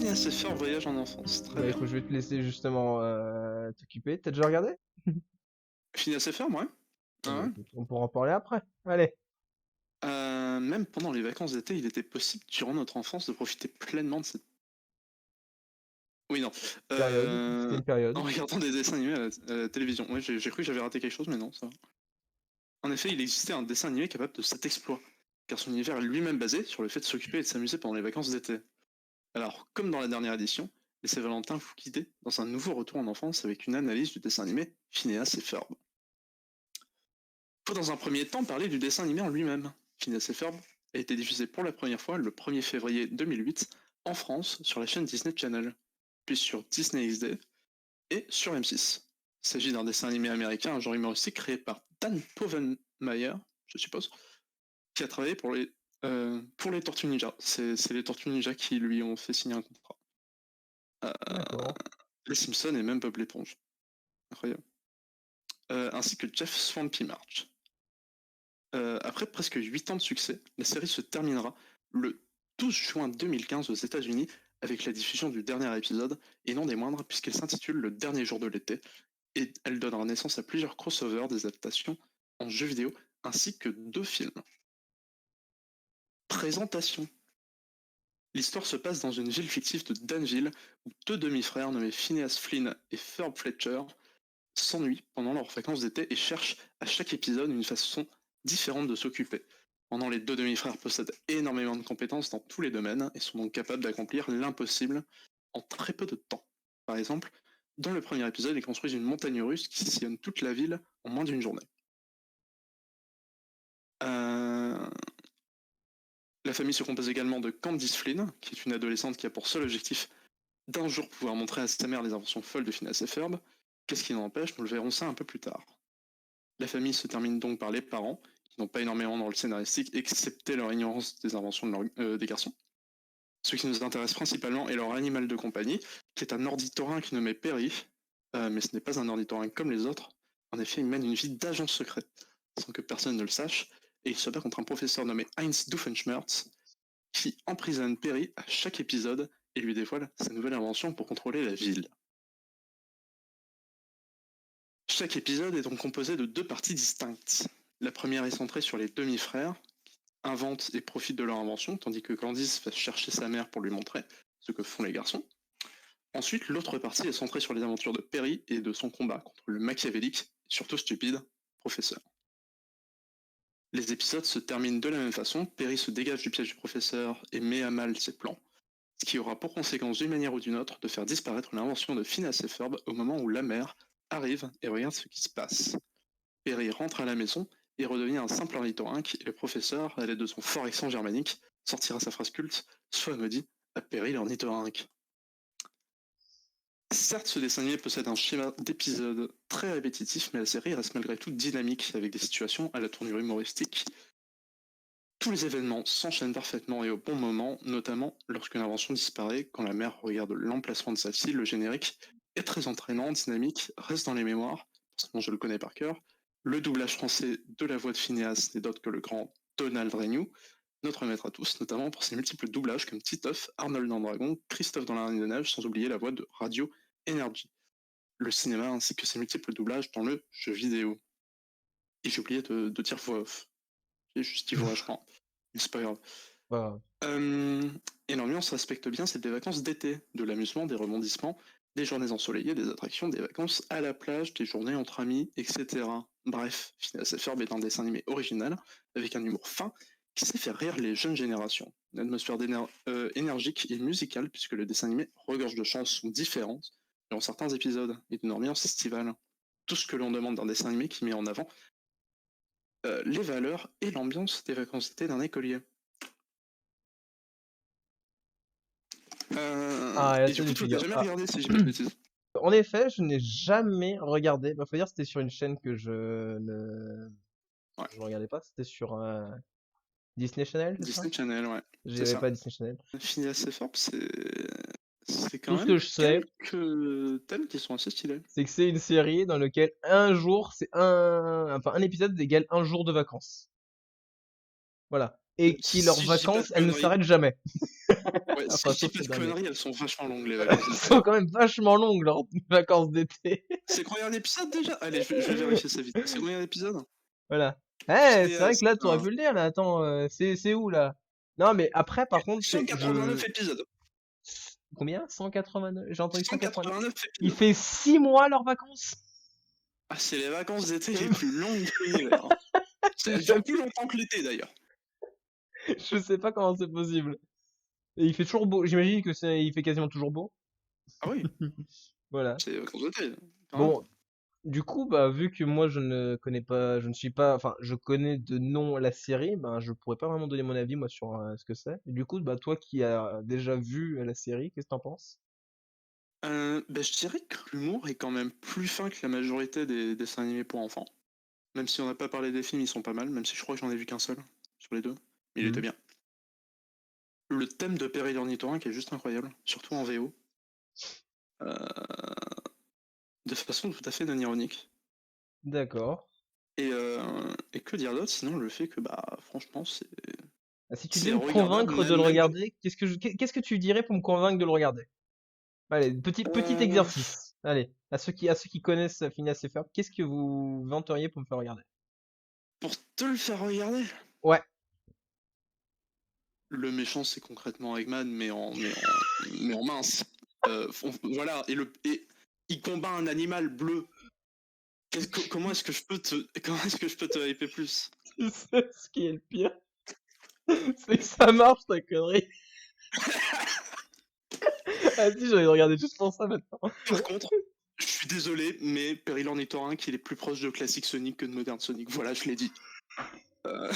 Phineas et Ferb voyage en enfance. Très Bah bien. écoute, je vais te laisser justement t'occuper. T'as déjà regardé? Phineas et Ferb, ouais. Ah Ah bah ouais. écoute, on pourra en parler après. Allez. Même pendant les vacances d'été, il était possible, durant notre enfance, de profiter pleinement de cette... Oui, non. Période. C'était Euh, une période. En regardant des dessins animés à la télévision. Ouais, j'ai cru que j'avais raté quelque chose, mais non, ça va. En effet, il existait un dessin animé capable de cet exploit, car son univers est lui-même basé sur le fait de s'occuper et de s'amuser pendant les vacances d'été. Alors, comme dans la dernière édition, laissez Valentin vous guider dans un nouveau retour en enfance avec une analyse du dessin animé Phineas et Ferb. Faut dans un premier temps parler du dessin animé en lui-même. Phineas et Ferb a été diffusé pour la première fois le 1er février 2008 en France sur la chaîne Disney Channel, puis sur Disney XD et sur M6. Il s'agit d'un dessin animé américain, un genre humoristique créé par Dan Povenmire, je suppose, qui a travaillé pour les Tortues Ninja. C'est les Tortues Ninja qui lui ont fait signer un contrat. D'accord. Les Simpsons et même Bob l'éponge. Incroyable. Ainsi que Jeff Swampy March. Après presque 8 ans de succès, la série se terminera le 12 juin 2015 aux États-Unis avec la diffusion du dernier épisode, et non des moindres, puisqu'elle s'intitule Le dernier jour de l'été, et elle donnera naissance à plusieurs crossovers, des adaptations en jeux vidéo, ainsi que 2 films. Présentation. L'histoire se passe dans une ville fictive de Danville, où 2 demi-frères nommés Phineas Flynn et Ferb Fletcher s'ennuient pendant leurs vacances d'été et cherchent à chaque épisode une façon différente de s'occuper. Pendant les 2 demi-frères possèdent énormément de compétences dans tous les domaines et sont donc capables d'accomplir l'impossible en très peu de temps. Par exemple, dans le premier épisode, ils construisent une montagne russe qui sillonne toute la ville en moins d'une journée. Euh, La famille se compose également de Candice Flynn, qui est une adolescente qui a pour seul objectif d'un jour pouvoir montrer à sa mère les inventions folles de Phineas et Ferb. Qu'est-ce qui l'empêche? Nous le verrons ça un peu plus tard. La famille se termine donc par les parents, qui n'ont pas énormément dans le scénaristique, excepté leur ignorance des inventions des garçons. Ce qui nous intéresse principalement est leur animal de compagnie, qui est un ornithorynque nommé Perry, mais ce n'est pas un ornithorynque comme les autres. En effet, il mène une vie d'agent secret, sans que personne ne le sache, et il se bat contre un professeur nommé Heinz Doofenshmirtz, qui emprisonne Perry à chaque épisode et lui dévoile sa nouvelle invention pour contrôler la ville. Chaque épisode est donc composé de 2 parties distinctes. La première est centrée sur les demi-frères, qui inventent et profitent de leur invention, tandis que Candice va chercher sa mère pour lui montrer ce que font les garçons. Ensuite, l'autre partie est centrée sur les aventures de Perry et de son combat contre le machiavélique, et surtout stupide, professeur. Les épisodes se terminent de la même façon, Perry se dégage du piège du professeur et met à mal ses plans, ce qui aura pour conséquence d'une manière ou d'une autre de faire disparaître l'invention de Phineas et Ferb au moment où la mère arrive et regarde ce qui se passe. Perry rentre à la maison et redevient un simple ornithorynque, et le professeur, à l'aide de son fort accent germanique, sortira sa phrase culte « Sois maudit à Perry l'ornithorynque ». Certes, ce dessin animé possède un schéma d'épisodes très répétitif, mais la série reste malgré tout dynamique, avec des situations à la tournure humoristique. Tous les événements s'enchaînent parfaitement et au bon moment, notamment lorsqu'une invention disparaît, quand la mère regarde l'emplacement de celle-ci, le générique est très entraînant, dynamique, reste dans les mémoires, parce que je le connais par cœur. Le doublage français de la voix de Phineas n'est d'autre que le grand Donald Renew, notre maître à tous, notamment pour ses multiples doublages comme Titeuf, Arnold dans Dragon, Christophe dans la Reine des Neiges, sans oublier la voix de Radio Energy, le cinéma ainsi que ses multiples doublages dans le jeu vidéo. Et j'ai oublié de dire voix off. J'ai juste dit voix, je crois. Mais c'est pas grave. Bah, Et l'ambiance respecte bien celle des vacances d'été, de l'amusement, des rebondissements, des journées ensoleillées, des attractions, des vacances à la plage, des journées entre amis, etc. Bref, Phineas et Ferb est un dessin animé original, avec un humour fin, qui sait faire rire les jeunes générations. Une atmosphère énergique et musicale, puisque le dessin animé regorge de chansons différentes, dans certains épisodes, et d'une ambiance estivale. Tout ce que l'on demande d'un dessin animé qui met en avant les valeurs et l'ambiance des vacances d'été d'un écolier. Ah, et Et du ça coup, du toi, t'as figure. jamais Ah. regardé, si j'ai pas de bêtises. En effet, je n'ai jamais regardé. Bah, faut dire, c'était sur une chaîne que je ne Ouais. je ne regardais pas. C'était sur Disney Channel, c'est ça? Disney Channel, ouais. C'est J'avais ça. pas Disney Channel. Phineas et Ferb, c'est quand Tout ce même que je sais, quelques thèmes qui sont assez stylés. c'est que c'est une série dans laquelle un jour, enfin un épisode égale un jour de vacances. Voilà. Et qui leurs Si je dis pas de vacances, elles ne conneries, s'arrêtent jamais. Ouais, Enfin, si sauf pas le de dernier. conneries, elles sont vachement longues les Elles vacances d'été. sont quand même vachement longues, leurs vacances d'été. C'est combien d'épisodes déjà? Allez, je vais vérifier ça vite. C'est combien d'épisodes? Voilà. Eh, c'est C'est vrai que là, c'est t'aurais un pu le dire, là. Attends, c'est où, là? Non, mais après, par contre, c'est, 189 épisodes. combien? 189? J'ai entendu 189. 189 Il épisodes. fait 6 mois leurs vacances. Ah, c'est les vacances d'été les plus longues de l'univers, hein. J'ai Ça dure jamais- plus longtemps que l'été d'ailleurs. Je sais pas comment c'est possible. Et il fait toujours beau. J'imagine que il fait quasiment toujours beau. Ah oui, Voilà. c'est les vacances d'été, carrément. Bon, du coup, bah, vu que moi je ne connais pas, je ne suis pas, enfin, je connais de nom la série, ben, je pourrais pas vraiment donner mon avis, moi, sur ce que c'est. Et du coup, bah, toi qui as déjà vu la série, qu'est-ce que t'en penses? Bah, je dirais que l'humour est quand même plus fin que la majorité des dessins animés pour enfants. Même si on n'a pas parlé des films, ils sont pas mal, même si je crois que j'en ai vu qu'un seul sur les deux. Mais il était Mhm. bien. Le thème de Perry l'ornithorynque est juste incroyable, surtout en VO. Euh, de façon tout à fait non ironique. D'accord. Et que dire d'autre, sinon le fait que, bah, franchement, Ah, si tu c'est devais me regardable, convaincre de le même. regarder, qu'est-ce que tu dirais pour me convaincre de le regarder? Allez, petit Euh, exercice. Allez, à ceux qui connaissent Phineas et Ferb, qu'est-ce que vous vanteriez pour me faire regarder? pour te le faire regarder, Ouais. le méchant c'est concrètement Eggman, mais en mince. Voilà, et il combat un animal bleu. Comment est-ce que je peux te hyper plus? Tu sais ce qui est le pire? C'est que ça marche ta connerie. Ah si, j'ai envie de regarder juste pour ça maintenant. Par contre, je suis désolé, mais Perry l'ornithorynque, il est plus proche de classique Sonic que de moderne Sonic. Voilà, je l'ai dit. Euh,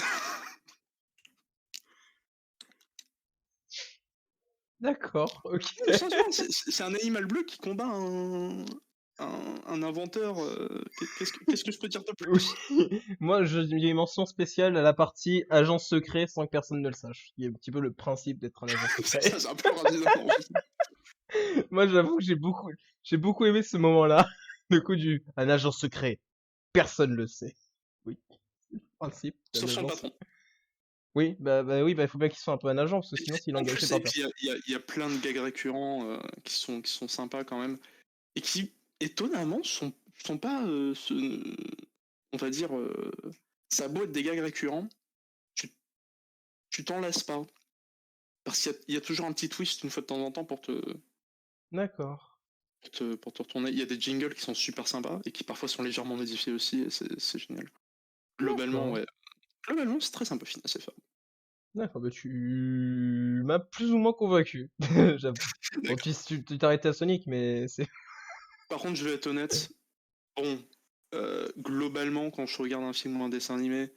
D'accord, ok. Sincèrement, c'est un animal bleu qui combat un inventeur. Qu'est-ce que je peux dire de Oui. plus? Moi, j'ai une mention spéciale à la partie agent secret sans que personne ne le sache. Qui est un petit peu le principe d'être un agent C'est secret. ça, c'est un peu ravisant. Moi, j'avoue que j'ai beaucoup aimé ce moment-là. Le coup du un agent secret. Personne le sait. Oui, c'est le principe d'un Sauf son agent patron. secret. Oui, oui, bah, il faut bien qu'il soit un peu un agent, parce que sinon, s'il En engage ses plus, et partenaires. puis il y a plein de gags récurrents qui sont sympas quand même. Et qui, étonnamment, sont pas, on va dire, ça a beau être des gags récurrents, tu tu t'en lasses pas. Parce qu'il y a toujours un petit twist une fois de temps en temps D'accord. pour te retourner. Il y a des jingles qui sont super sympas et qui parfois sont légèrement modifiés aussi, et c'est génial. Globalement, D'accord. ouais. Globalement, c'est très sympa, Phineas et Ferb. D'accord, bah tu m'as plus ou moins convaincu, j'avoue. Bon, D'accord. tu t'es arrêté à Sonic, mais c'est... Par contre, je vais être honnête, bon, globalement, quand je regarde un film ou un dessin animé,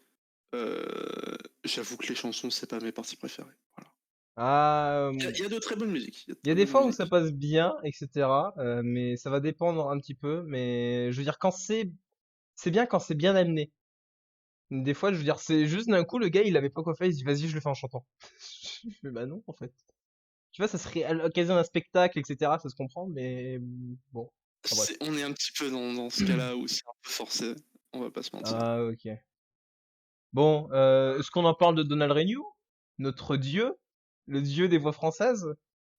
j'avoue que les chansons, c'est pas mes parties préférées. Voilà. Ah, Il y a de très bonnes musiques. Il y a de il y a très des bonnes fois où ça musiques. passe bien, etc. Mais ça va dépendre un petit peu. Mais je veux dire, c'est bien quand c'est bien amené. Des fois, je veux dire, c'est juste d'un coup, le gars, il avait pas quoi faire, il se dit, vas-y, je le fais en chantant. Je fais, bah non, en fait. Tu vois, ça serait à l'occasion d'un spectacle, etc. Ça se comprend, mais bon. Enfin, bref. On est un petit peu dans ce cas-là où c'est un peu forcé, on va pas se mentir. Ah, ok. Bon, est-ce qu'on en parle de Donald Renew? Notre dieu? Le dieu des voix françaises?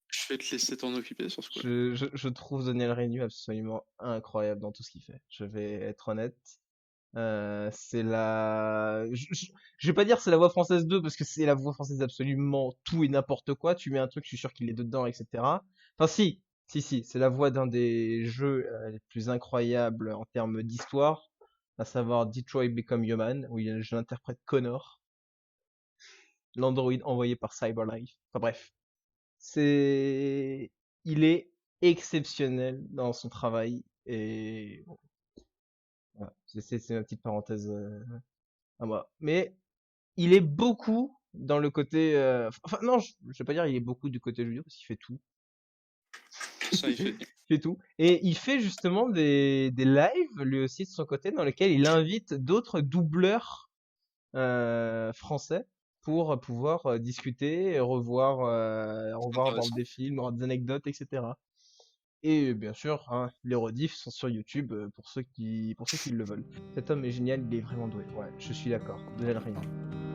Je vais te laisser t'en occuper sur ce coup-là. Je trouve Daniel Renew absolument incroyable dans tout ce qu'il fait. Je vais être honnête. C'est je vais pas dire c'est la voix française 2 parce que c'est la voix française d'absolument tout et n'importe quoi. Tu mets un truc, je suis sûr qu'il est dedans, etc. Enfin si, c'est la voix d'un des jeux les plus incroyables en termes d'histoire, à savoir Detroit Become Human, où je l'interprète Connor, l'androïde envoyé par CyberLife. Enfin bref. Il est exceptionnel dans son travail et bon, voilà. C'est ma petite parenthèse à moi. Mais il est beaucoup dans le côté, enfin non, je vais pas dire il est beaucoup du côté jeu vidéo parce qu'il fait tout. Ça, il fait. Il fait tout. Et il fait justement des lives lui aussi de son côté dans lesquels il invite d'autres doubleurs français pour pouvoir discuter, revoir par exemple, Intéressant. des films, avoir des anecdotes, etc. Et bien sûr, hein, les rediffs sont sur YouTube pour ceux qui le veulent. Cet homme est génial, il est vraiment doué. Ouais, je suis d'accord. Donald Renew.